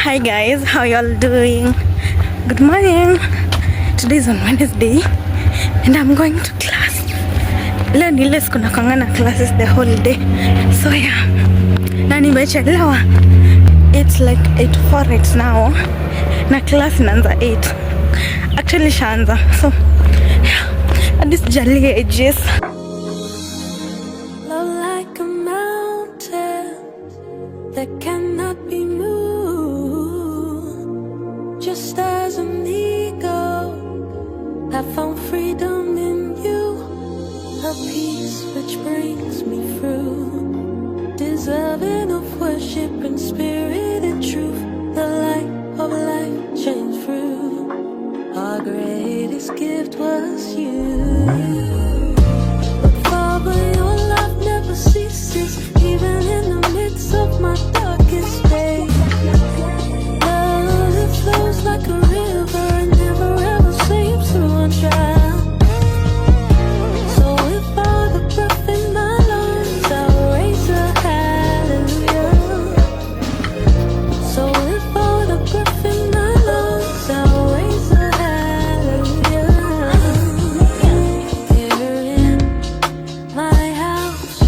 Hi guys, how y'all doing? Good morning. Today is on Wednesday and I'm going to class. Leo ni ile siku nakangana classes the whole day. So yeah. Na nimechelewa. It's like 8:04 right now. Na class inaanza 8. Actually shaanza. So yeah. At this jolly ages. Love like a mountain that cannot be moved. Just as an eagle, I found freedom in you, a peace which brings me through, deserving of worship in spirit and truth. The light of life shines through. Our greatest gift was you. But Father, your love never ceases, even in the midst of my darkest days. Love that flows like a river and never ever seems to run dry. So if all the breath in my lungs, I'll raise a hallelujah. So if all the breath in my lungs, I'll raise a hallelujah. Here in my house,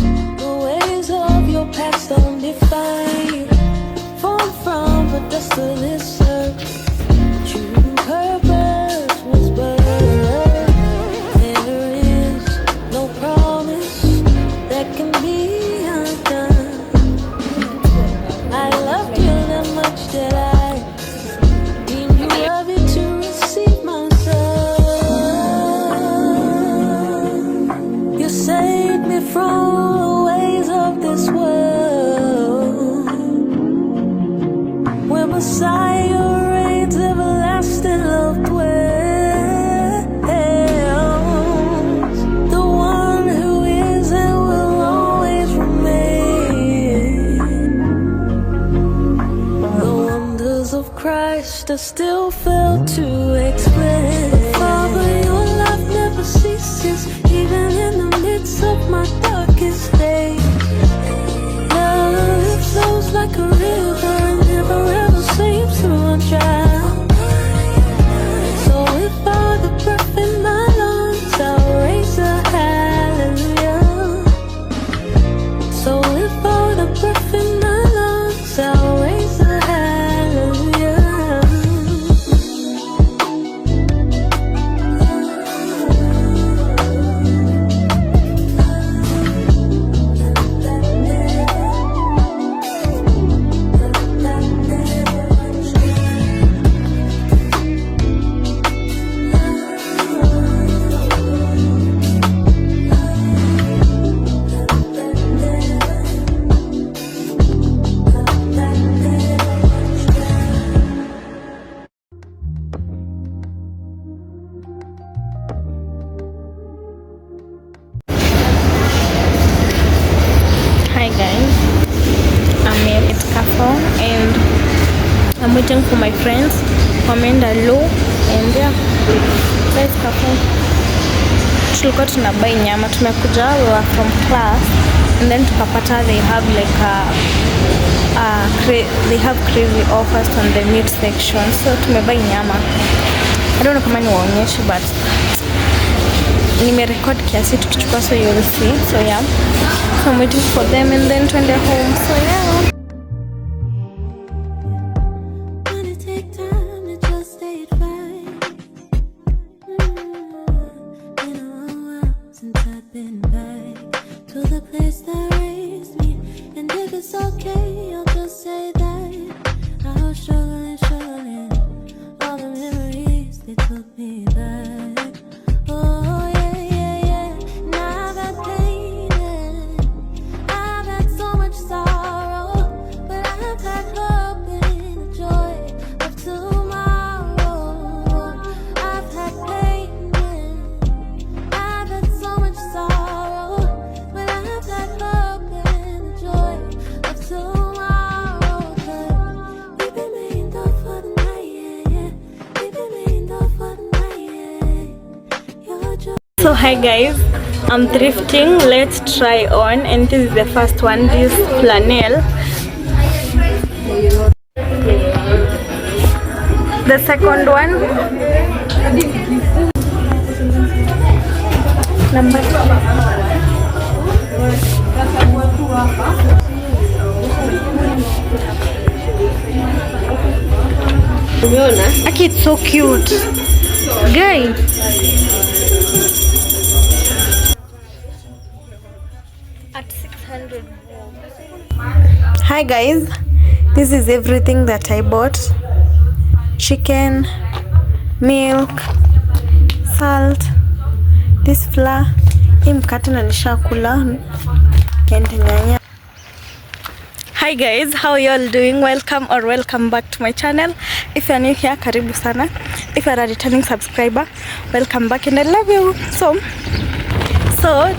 the ways of your past don't define you. Formed from the dust of this earth, true purpose was birthed. There is no promise that can be undone. I loved you that much that I deemed you worthy to receive my son. You saved me from the ways of this world, where Messiah reigns, everlasting love dwells. The one who is and will always remain. The wonders of Christ I still fail to explain. Father, your love never ceases, even in the midst of my darkest days. Love that flows like a river and never ever seems to run dry. So if all the breath in my lungs, I'll raise a hallelujah. So if all the breath in my lungs, I'll raise a hallelujah. Hi guys, I'm here at Cafe and I'm waiting for my friends wameenda low and yeah, let's Cafe. Tulikuwa tunabai nyama, tumekuja we were from class and then tukapata they have like they have crazy offers on the meat section, so tumebai nyama. I don't know kama niwaonyeshe but nimerecord kiasi tukichukua, so you'll see. So yeah, so I'm waiting for them and then twende home. So yeah. When it take time to just stay fine. Been a while since I've been back to the place that raised me. And if it's okay, I'll just say that I was struggling. All the memories, they took me back. Oh yeah. Now I've had pain and I've had so much sorrow, but I've had hope in the joy of tomorrow. I've had pain and I've had so much sorrow, but I've had hope in the joy of tomorrow. 'Cause we've been made up for the night, yeah. We've been made up for the night, yeah. Your joy. So hi guys, I'm thrifting. Let's try on, and this is the first one, this flannel. The second one. Number 2. Aki, it's so cute. Guy. At 600. Hi guys. This is everything that I bought. Chicken, milk, salt, this flour, hii mkate na nishakula and nyanya. Hi guys, how are you all doing? Welcome back to my channel. If you are new here, karibu sana. If you are a returning subscriber, welcome back and I love you. So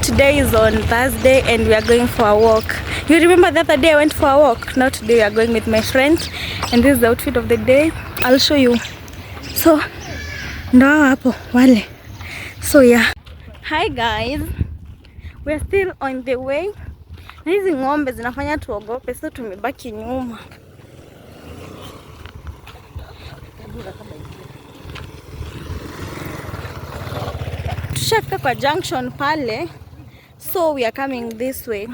today is on Thursday and we are going for a walk. You remember the other day I went for a walk? Now today we are going with my friends and this is the outfit of the day. I'll show you. So ndo hapo wale. So yeah. Hi guys. We are still on the way. Na hizi ng'ombe zinafanya tuogope, so tumebaki nyuma. Tushafika kwa junction pale. So we are coming this way.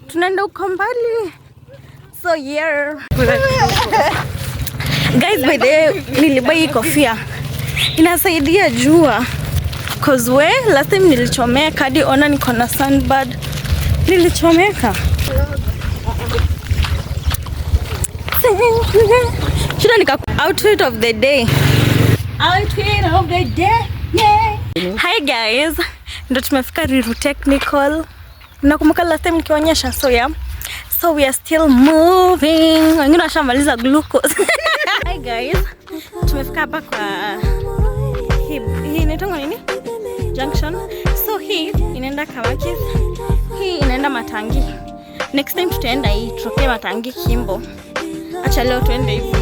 Tunaenda huko mbali. So yeah. Guys, by the way, nilibai kofia. Inasaidia jua. Cause last time nilichomeka hadi ona niko na sunbird. Nilichomeka. Shida nika outfit of the day. Outfit of the day. Yeah. Hi guys. Ndo tumefika Riru Technical. Nakumbuka last time nikionyesha, so yeah. So we are still moving. Wengine washamaliza glucose. Hi guys. Tumefika hapa kwa hii inaitwa nini? Junction. So hii inaenda Kamakis. Hii inaenda Matangi. Next time tutaenda hii tutoke Matangi Kimbo. Acha leo tuende hivi.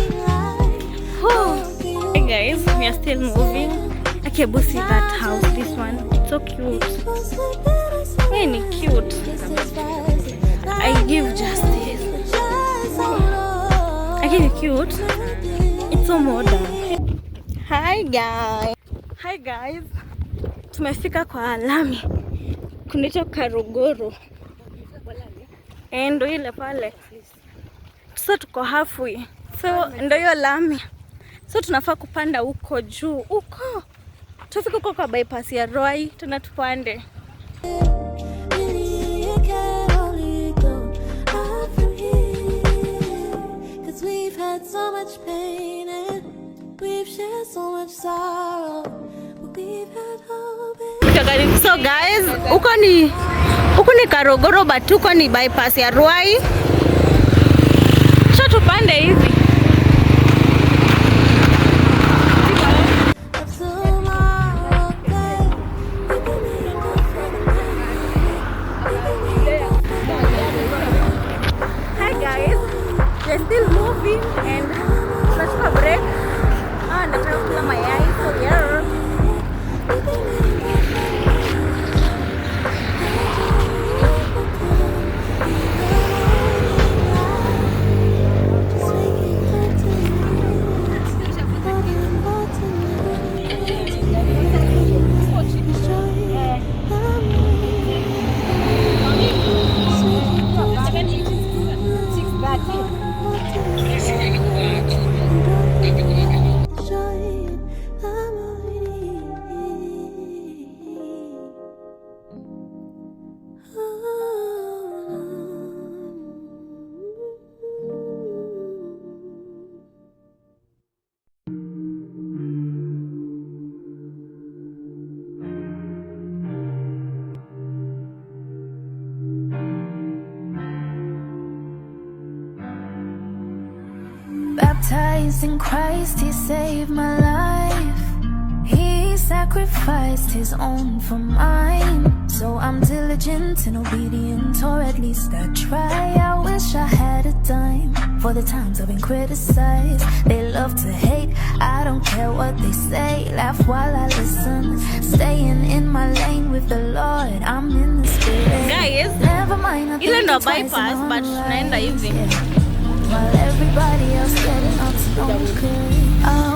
Hey guys, we are still moving. Okay, see that house, this one. It's so cute. Very cute. I give justice. I give it cute. It's so modern. Hi guys. Hi guys. Tumefika kwa lami. Kunaitwa Karogoro. Ndo ile pale. So tuko halfway. So ndo hiyo lami. So tunafaa kupanda huko juu. Huko. Tufika huko kwa bypass ya Roy. Tunatupande. We've had so much pain and we've shared so much sorrow, but we've had hope. So guys, huko ni Karogoro, but huko ni bypass ya Ruai. Sasa tupande hivi. Hi guys. We're still moving and let's have a break. Nataka kula mayai, so yeah. Baptized in Christ, He saved my life. He sacrificed His own for mine. So I'm diligent and obedient, or at least I try. I wish I had a dime for the times I've been criticized. They love to hate, I don't care what they say. Laugh while I listen, staying in my lane with the Lord. I'm in the spirit. Guys, never mind, ile ndo bypass, but tunaenda hivi. While everybody else getting up to no good.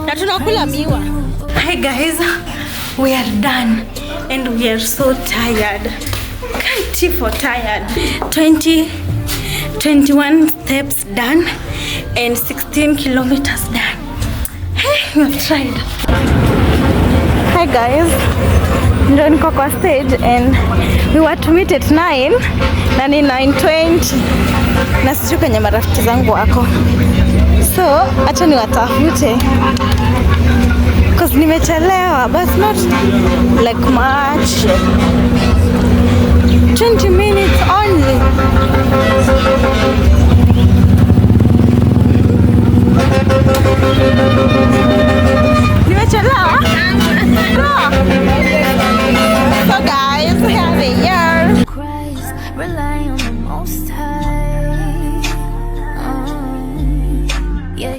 Na tunakula miwa. Hi guys, we are done and we are so tired. Can't for tired. 21 steps done and 16 kilometers done. Hey, we have tried. Hi guys, ndio niko kwa stage and we were to meet at 9 na ni 9:20 na sijui kwenye marafiki zangu wako, so acha niwatafute because nimechelewa, but not like much. 20 minutes only. Nimechelewa? No. So guys, we have a year. Christ, rely on the Most High.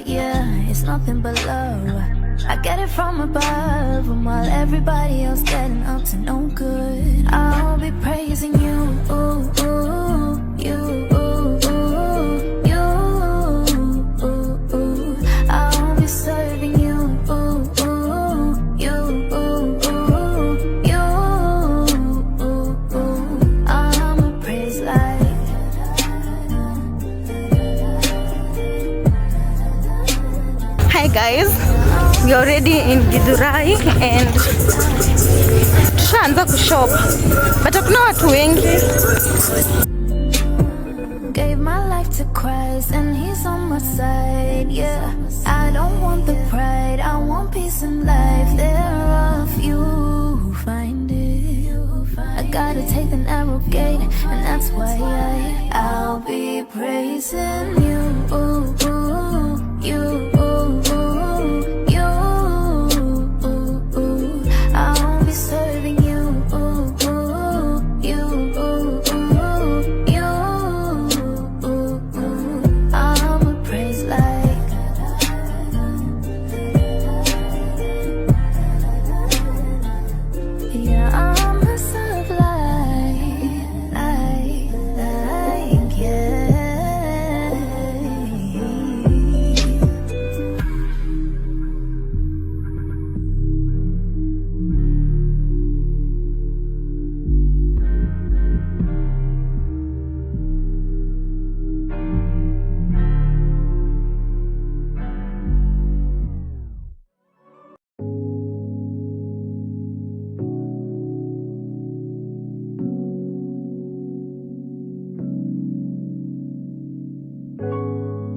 Yeah, it's nothing but love. I get it from above, and while everybody else getting up to no good, I'll be praising you, you. I'll be serving you, you. I'm a praise light. Hi guys, we are already in Githurai and tushaanza kushop, but hakuna watu wengi. Gave my life to Christ and he's on my side, yeah. I don't want the pride, I want peace and life thereof. You find it. I gotta take the narrow gate, and that's why I'll be praising you, you. I'll be serving you, you. I'm a praise light. Yeah, I'm a serve light, yeah.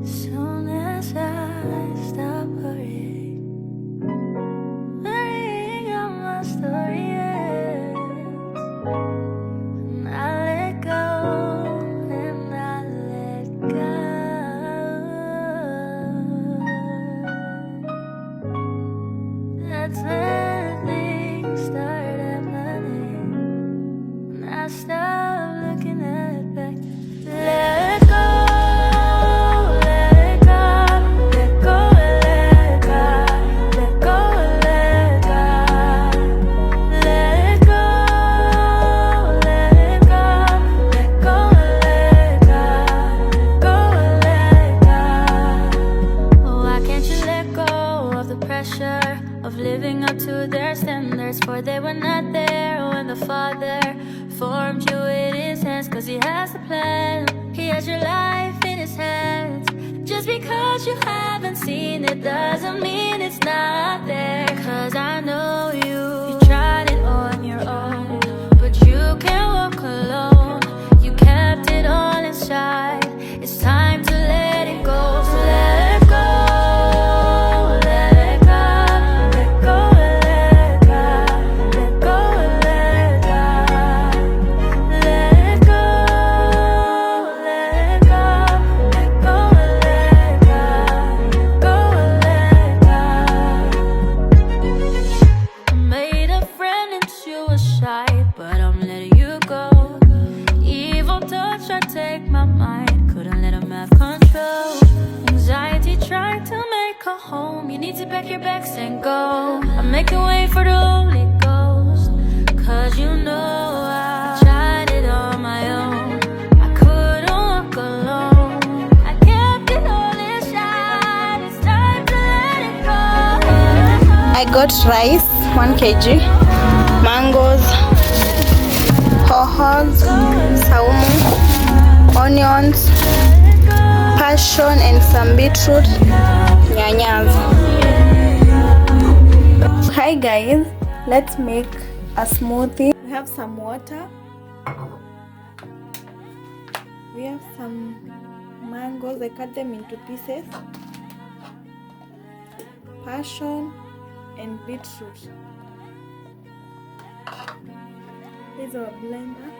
Soon as I stop worrying of my story ends, and I let go, and I let go. That's when things start happening, and I stop looking at back. Let go. Of living up to their standards, for they were not there when the Father formed you in his hands. Cause he has a plan, he has your life in his hands. Just because you haven't seen it doesn't mean it's not there. Cause I know you tried it on your own, but you can't walk alone. You kept it all inside, it's time to let it go. So let go. Take my mind, couldn't let him have control. Anxiety tried to make a home. You need to pack your bags and go. I'm making way for the Holy Ghost, cause you know I tried it on my own. I couldn't walk alone. I kept it all inside. It's time to I got rice 1 kg, mangoes, hohos, saumu, onions, passion and some beetroot, nyanyas. Hi guys, let's make a smoothie. We have some water, we have some mangoes, I cut them into pieces, passion and beetroot. Here's our blender.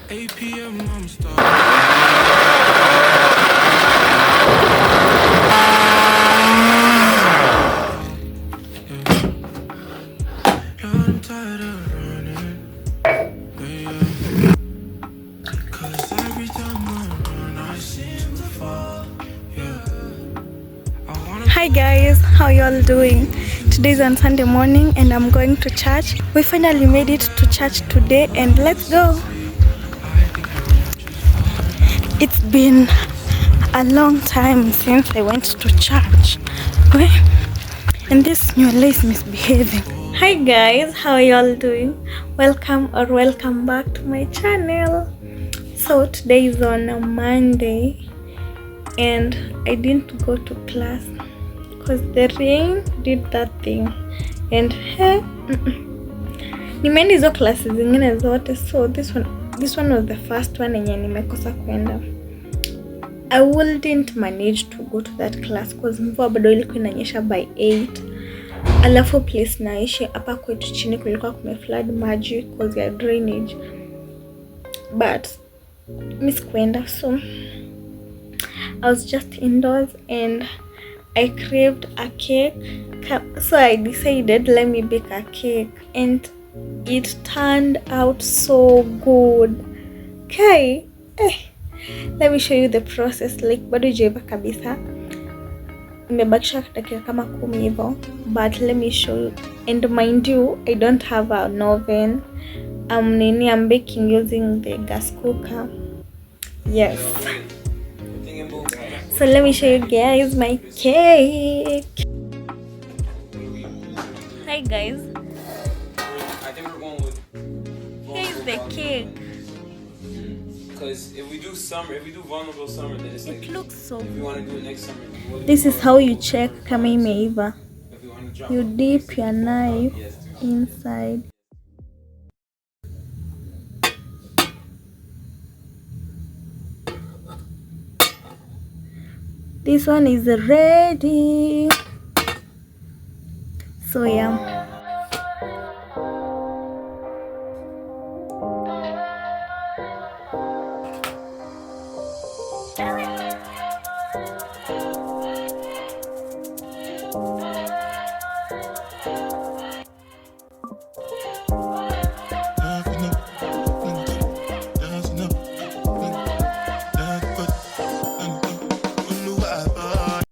APM, I'm tired of running, yeah. 'Cause every time I run, I seem to fall, yeah. Hi guys, how y'all doing? Today's on Sunday morning and I'm going to church. We finally made it to church today and let's go. It's been a long time since I went to church. And this new is misbehaving. Hi guys, how y'all doing? Welcome back to my channel. So today is on a Monday and I didn't go to class because the rain did that thing and nimeenda hizo classes zingine zote, so this one was the first one yenye nimekosa kwenda. I wouldn't manage to go to that class because mvua bado ilikuwa inanyesha by 8. Alafu place naishi hapa kwetu chini kulikuwa kumeflood maji because ya drainage, but miss kwenda, so I was just indoors and I craved a cake, so I decided let me bake a cake and it turned out so good. Okay, let me show you the process. Like bado jaiva kabisa, nimebakisha dakika kama 10 hivyo, but let me show you. And mind you, I don't have an oven. I'm baking using the gas cooker. Yes. So let me show you guys my cake. Hi guys. I think we're going with. Here's the cake. Because if we do vulnerable summer, then it's like. It looks so If we want to do it next summer, This is how you check kama imeiva. if we want to drop You it. dip your knife inside. This one is ready. So yeah.